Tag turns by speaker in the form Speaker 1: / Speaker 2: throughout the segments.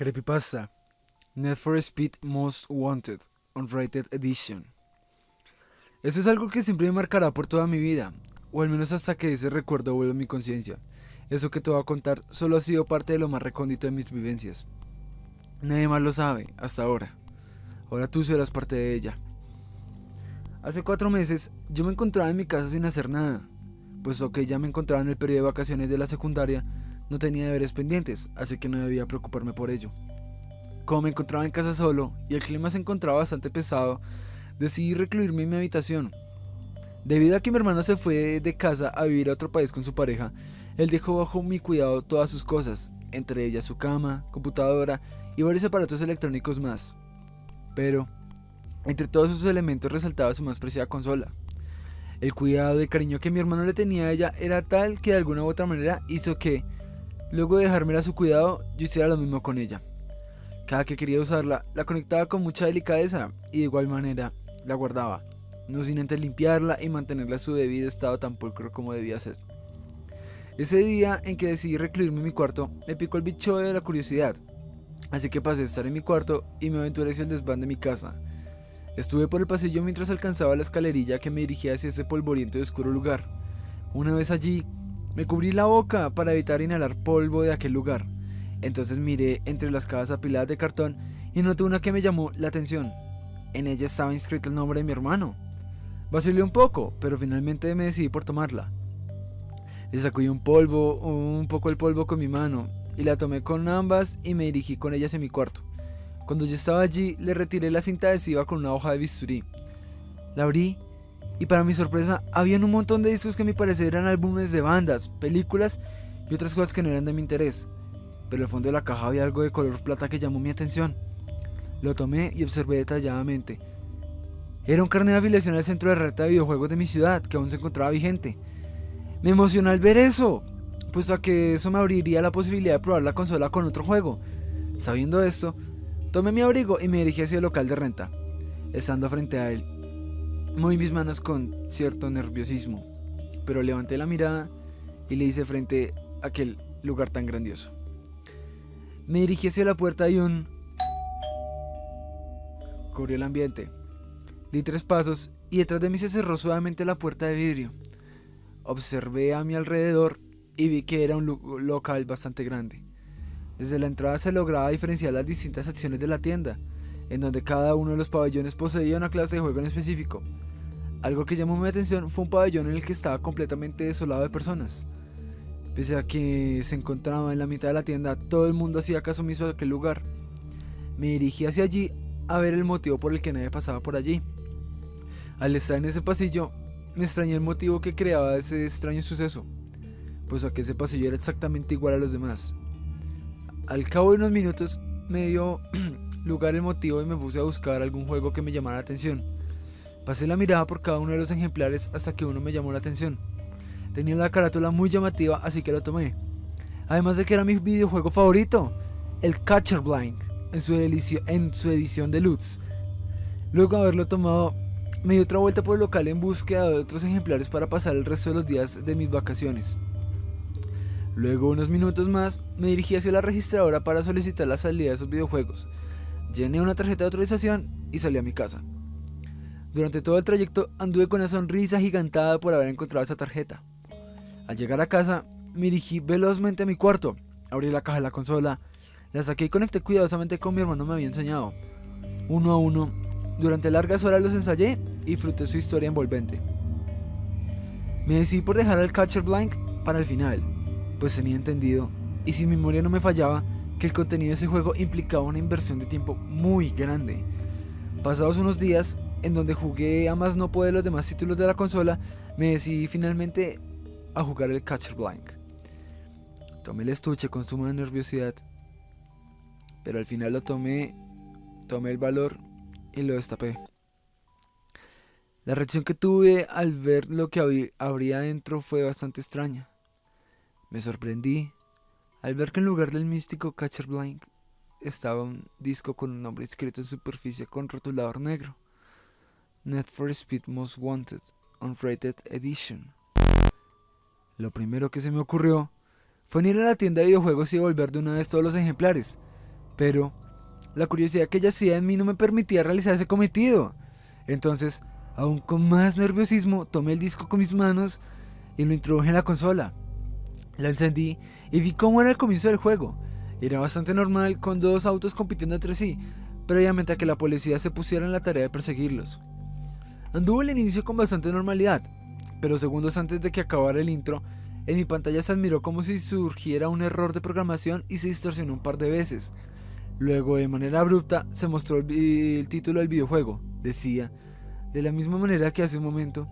Speaker 1: Creepypasta. Need for Speed Most Wanted, Unrated Edition. Eso es algo que siempre me marcará por toda mi vida, o al menos hasta que ese recuerdo vuelva a mi conciencia. Eso que te voy a contar solo ha sido parte de lo más recóndito de mis vivencias. Nadie más lo sabe, hasta ahora. Ahora tú serás parte de ella. Hace 4 meses yo me encontraba en mi casa sin hacer nada, puesto que ya me encontraba en el periodo de vacaciones de la secundaria. No tenía deberes pendientes, así que no debía preocuparme por ello. Como me encontraba en casa solo y el clima se encontraba bastante pesado, decidí recluirme en mi habitación. Debido a que mi hermano se fue de casa a vivir a otro país con su pareja, él dejó bajo mi cuidado todas sus cosas, entre ellas su cama, computadora y varios aparatos electrónicos más. Pero, entre todos sus elementos resaltaba su más preciada consola. El cuidado y cariño que mi hermano le tenía a ella era tal que de alguna u otra manera hizo que, luego de dejármela a su cuidado, yo hiciera lo mismo con ella. Cada que quería usarla, la conectaba con mucha delicadeza y de igual manera la guardaba, no sin antes limpiarla y mantenerla en su debido estado tan pulcro como debía ser. Ese día en que decidí recluirme en mi cuarto, me picó el bicho de la curiosidad, así que pasé a estar en mi cuarto y me aventuré hacia el desván de mi casa. Estuve por el pasillo mientras alcanzaba la escalerilla que me dirigía hacia ese polvoriento y oscuro lugar. Una vez allí, me cubrí la boca para evitar inhalar polvo de aquel lugar. Entonces miré entre las cajas apiladas de cartón y noté una que me llamó la atención. En ella estaba inscrito el nombre de mi hermano. Vacilé un poco, pero finalmente me decidí por tomarla. Le sacudí un poco el polvo con mi mano, y la tomé con ambas y me dirigí con ella hacia mi cuarto. Cuando ya estaba allí, le retiré la cinta adhesiva con una hoja de bisturí. La abrí y para mi sorpresa, habían un montón de discos que a mi parecer eran álbumes de bandas, películas y otras cosas que no eran de mi interés. Pero al fondo de la caja había algo de color plata que llamó mi atención. Lo tomé y observé detalladamente. Era un carnet de afiliación al centro de renta de videojuegos de mi ciudad, que aún se encontraba vigente. Me emocioné al ver eso, puesto a que eso me abriría la posibilidad de probar la consola con otro juego. Sabiendo esto, tomé mi abrigo y me dirigí hacia el local de renta. Estando frente a él, moví mis manos con cierto nerviosismo, pero levanté la mirada y le hice frente a aquel lugar tan grandioso. Me dirigí hacia la puerta y cubrió el ambiente. Di 3 pasos y detrás de mí se cerró suavemente la puerta de vidrio. Observé a mi alrededor y vi que era un local bastante grande. Desde la entrada se lograba diferenciar las distintas secciones de la tienda, en donde cada uno de los pabellones poseía una clase de juego en específico. Algo que llamó mi atención fue un pabellón en el que estaba completamente desolado de personas. Pese a que se encontraba en la mitad de la tienda, todo el mundo hacía caso omiso de aquel lugar. Me dirigí hacia allí a ver el motivo por el que nadie pasaba por allí. Al estar en ese pasillo, me extrañé el motivo que creaba ese extraño suceso, pues a que ese pasillo era exactamente igual a los demás. Al cabo de unos minutos me dio lugar el motivo y me puse a buscar algún juego que me llamara la atención. Pasé la mirada por cada uno de los ejemplares hasta que uno me llamó la atención. Tenía la carátula muy llamativa, así que lo tomé. Además de que era mi videojuego favorito, el Catcher Blank, en su edición deluxe. Luego de haberlo tomado, me di otra vuelta por el local en búsqueda de otros ejemplares para pasar el resto de los días de mis vacaciones. Luego, unos minutos más, me dirigí hacia la registradora para solicitar la salida de esos videojuegos. Llené una tarjeta de autorización y salí a mi casa. Durante todo el trayecto anduve con una sonrisa agigantada por haber encontrado esa tarjeta. Al llegar a casa, me dirigí velozmente a mi cuarto, abrí la caja de la consola, la saqué y conecté cuidadosamente como mi hermano me había enseñado. Uno a uno, durante largas horas los ensayé y disfruté su historia envolvente. Me decidí por dejar al Catcher Blank para el final, pues tenía entendido, y si mi memoria no me fallaba, que el contenido de ese juego implicaba una inversión de tiempo muy grande. Pasados unos días, en donde jugué a más no poder los demás títulos de la consola, me decidí finalmente a jugar el Catcher Blank. Tomé el estuche con suma nerviosidad, pero al final tomé el valor y lo destapé. La reacción que tuve al ver lo que habría dentro fue bastante extraña. Me sorprendí al ver que en lugar del místico Catcher Blank estaba un disco con un nombre escrito en superficie con rotulador negro: Need for Speed Most Wanted, Unrated Edition. Lo primero que se me ocurrió fue ir a la tienda de videojuegos y devolver de una vez todos los ejemplares, pero la curiosidad que yacía en mí no me permitía realizar ese cometido. Entonces, aún con más nerviosismo, tomé el disco con mis manos y lo introduje en la consola. La encendí y vi cómo era el comienzo del juego. Era bastante normal, con dos autos compitiendo entre sí, previamente a que la policía se pusiera en la tarea de perseguirlos. Anduvo el inicio con bastante normalidad, pero segundos antes de que acabara el intro, en mi pantalla se admiró como si surgiera un error de programación y se distorsionó un par de veces. Luego, de manera abrupta, se mostró el título del videojuego. Decía, de la misma manera que hace un momento,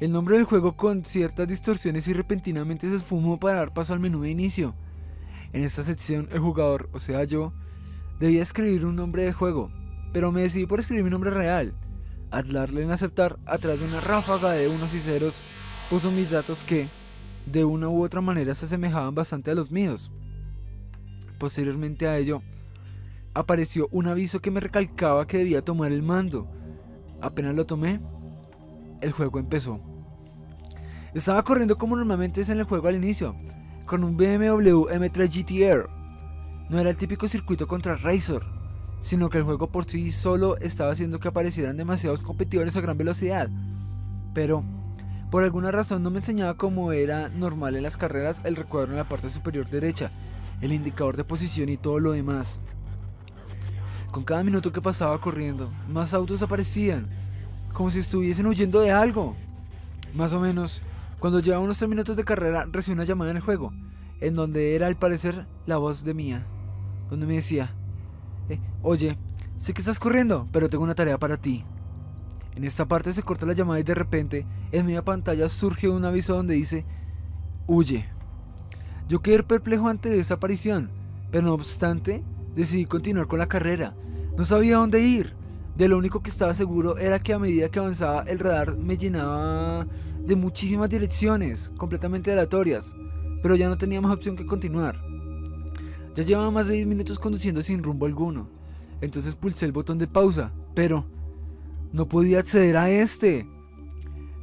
Speaker 1: el nombre del juego con ciertas distorsiones y repentinamente se esfumó para dar paso al menú de inicio. En esta sección, el jugador, o sea yo, debía escribir un nombre de juego, pero me decidí por escribir mi nombre real. Al darle en aceptar, atrás de una ráfaga de unos y ceros, puso mis datos que, de una u otra manera, se asemejaban bastante a los míos. Posteriormente a ello, apareció un aviso que me recalcaba que debía tomar el mando. Apenas lo tomé, el juego empezó. Estaba corriendo como normalmente es en el juego al inicio, con un BMW M3 GTR. No era el típico circuito contra Racer, sino que el juego por sí solo estaba haciendo que aparecieran demasiados competidores a gran velocidad. Pero, por alguna razón no me enseñaba como era normal en las carreras el recuadro en la parte superior derecha, el indicador de posición y todo lo demás. Con cada minuto que pasaba corriendo, más autos aparecían, como si estuviesen huyendo de algo. Más o menos, cuando llevaba unos 3 minutos de carrera, recibí una llamada en el juego, en donde era al parecer la voz de Mía, donde me decía, oye, sé que estás corriendo, pero tengo una tarea para ti. En esta parte se corta la llamada y de repente, en mi pantalla surge un aviso donde dice, huye. Yo quedé perplejo ante esa aparición, pero no obstante, decidí continuar con la carrera. No sabía dónde ir. De lo único que estaba seguro era que a medida que avanzaba el radar me llenaba de muchísimas direcciones, completamente aleatorias, pero ya no tenía más opción que continuar. Ya llevaba más de 10 minutos conduciendo sin rumbo alguno, entonces pulsé el botón de pausa, pero no podía acceder a este.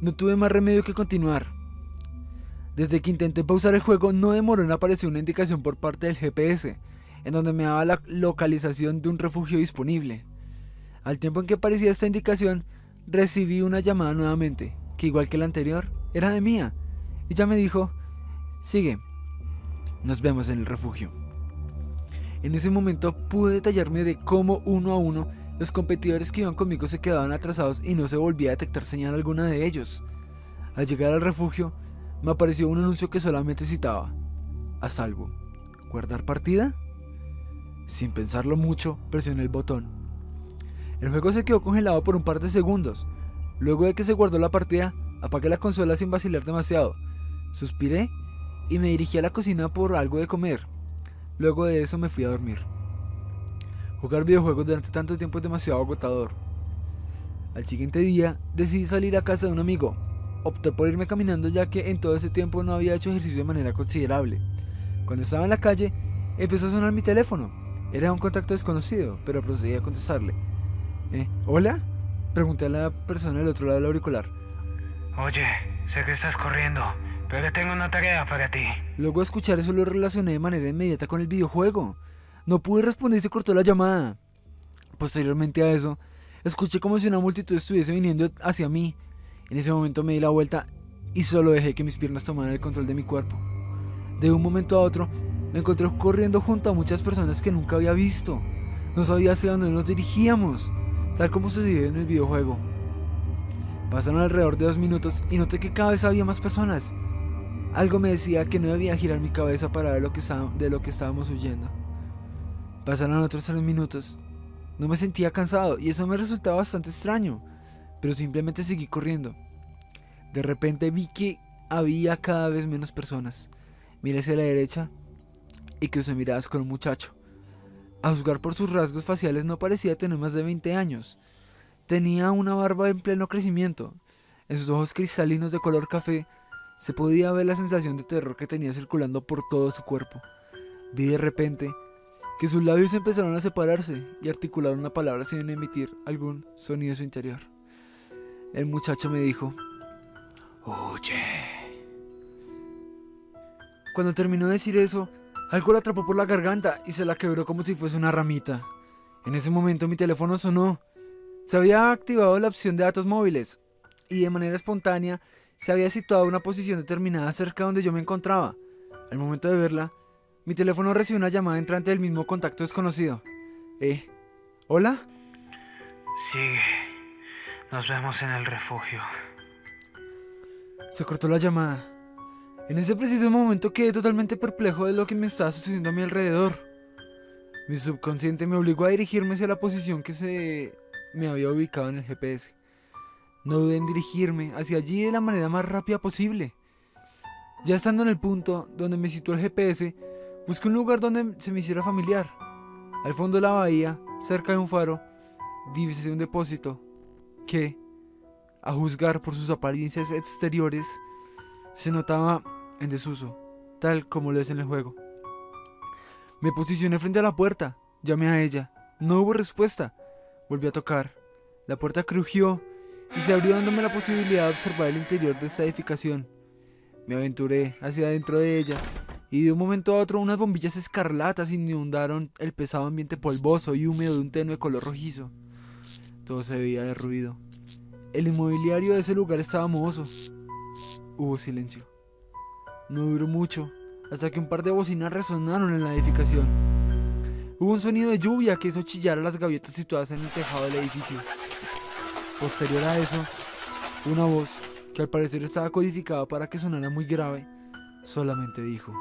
Speaker 1: No tuve más remedio que continuar. Desde que intenté pausar el juego no demoró en aparecer una indicación por parte del GPS, en donde me daba la localización de un refugio disponible. Al tiempo en que aparecía esta indicación, recibí una llamada nuevamente, que igual que la anterior, era de Mía, y ya me dijo, sigue, nos vemos en el refugio. En ese momento pude detallarme de cómo uno a uno los competidores que iban conmigo se quedaban atrasados y no se volvía a detectar señal alguna de ellos. Al llegar al refugio, me apareció un anuncio que solamente citaba, a salvo, ¿guardar partida? Sin pensarlo mucho, presioné el botón. El juego se quedó congelado por un par de segundos. Luego de que se guardó la partida, apagué la consola sin vacilar demasiado. Suspiré y me dirigí a la cocina por algo de comer. Luego de eso me fui a dormir. Jugar videojuegos durante tanto tiempo es demasiado agotador. Al siguiente día decidí salir a casa de un amigo. Opté por irme caminando ya que en todo ese tiempo no había hecho ejercicio de manera considerable. Cuando estaba en la calle, empezó a sonar mi teléfono. Era un contacto desconocido, pero procedí a contestarle. ¿Hola? Pregunté a la persona del otro lado del auricular.
Speaker 2: Oye, sé que estás corriendo, pero tengo una tarea para ti.
Speaker 1: Luego de escuchar eso lo relacioné de manera inmediata con el videojuego. No pude responder y se cortó la llamada. Posteriormente a eso, escuché como si una multitud estuviese viniendo hacia mí. En ese momento me di la vuelta y solo dejé que mis piernas tomaran el control de mi cuerpo. De un momento a otro, me encontré corriendo junto a muchas personas que nunca había visto. No sabía hacia dónde nos dirigíamos, tal como sucedió en el videojuego. Pasaron alrededor de 2 minutos y noté que cada vez había más personas. Algo me decía que no debía girar mi cabeza para ver de lo que estábamos huyendo. Pasaron otros 3 minutos. No me sentía cansado y eso me resultaba bastante extraño, pero simplemente seguí corriendo. De repente vi que había cada vez menos personas. Miré hacia la derecha y crucé miradas con un muchacho. A juzgar por sus rasgos faciales no parecía tener más de 20 años. Tenía una barba en pleno crecimiento. En sus ojos cristalinos de color café se podía ver la sensación de terror que tenía circulando por todo su cuerpo. Vi de repente que sus labios empezaron a separarse y articularon una palabra sin emitir algún sonido de su interior. El muchacho me dijo, «Oye». Cuando terminó de decir eso, Algo la atrapó por la garganta y se la quebró como si fuese una ramita. En ese momento mi teléfono sonó. Se había activado la opción de datos móviles y de manera espontánea se había situado a una posición determinada cerca donde yo me encontraba. Al momento de verla, mi teléfono recibió una llamada entrante del mismo contacto desconocido. ¿Hola?
Speaker 2: Sigue. Nos vemos en el refugio.
Speaker 1: Se cortó la llamada. En ese preciso momento quedé totalmente perplejo de lo que me estaba sucediendo a mi alrededor. Mi subconsciente me obligó a dirigirme hacia la posición que se me había ubicado en el GPS. No dudé en dirigirme hacia allí de la manera más rápida posible. Ya estando en el punto donde me situó el GPS, busqué un lugar donde se me hiciera familiar. Al fondo de la bahía, cerca de un faro, divisé un depósito que, a juzgar por sus apariencias exteriores, se notaba en desuso, tal como lo es en el juego. Me posicioné frente a la puerta, llamé a ella, no hubo respuesta. Volví a tocar, la puerta crujió y se abrió dándome la posibilidad de observar el interior de esta edificación. Me aventuré hacia adentro de ella y de un momento a otro unas bombillas escarlatas inundaron el pesado ambiente polvoso y húmedo de un tenue color rojizo. Todo se veía derruido. El inmobiliario de ese lugar estaba mohoso. Hubo silencio. No duró mucho, hasta que un par de bocinas resonaron en la edificación. Hubo un sonido de lluvia que hizo chillar a las gaviotas situadas en el tejado del edificio. Posterior a eso, una voz, que al parecer estaba codificada para que sonara muy grave, solamente dijo: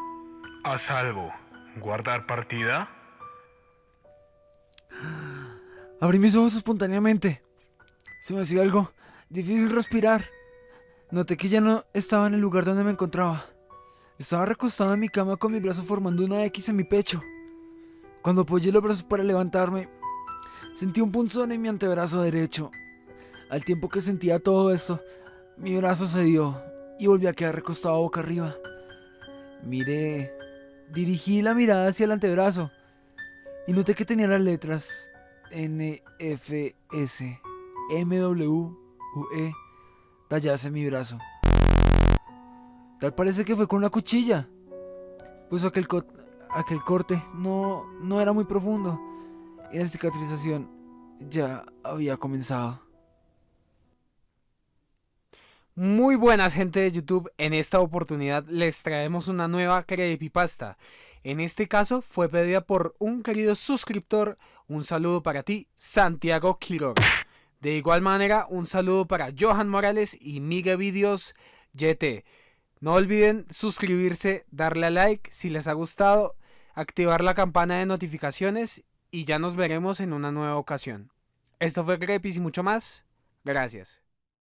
Speaker 2: A salvo. ¿Guardar partida?
Speaker 1: Abrí mis ojos espontáneamente. Se me hacía algo difícil respirar. Noté que ya no estaba en el lugar donde me encontraba. Estaba recostado en mi cama con mi brazo formando una X en mi pecho. Cuando apoyé los brazos para levantarme, sentí un punzón en mi antebrazo derecho. Al tiempo que sentía todo esto, mi brazo cedió y volví a quedar recostado boca arriba. Dirigí la mirada hacia el antebrazo y noté que tenía las letras NFS, MWUE talladas en mi brazo. Tal parece que fue con una cuchilla, pues aquel corte no era muy profundo y la cicatrización ya había comenzado.
Speaker 3: Muy buenas, gente de YouTube. En esta oportunidad les traemos una nueva creepypasta. En este caso fue pedida por un querido suscriptor. Un saludo para ti, Santiago Quiroga. De igual manera, un saludo para Johan Morales y Miguel Videos YT. No olviden suscribirse, darle a like si les ha gustado, activar la campana de notificaciones y ya nos veremos en una nueva ocasión. Esto fue Crepis y mucho más. Gracias.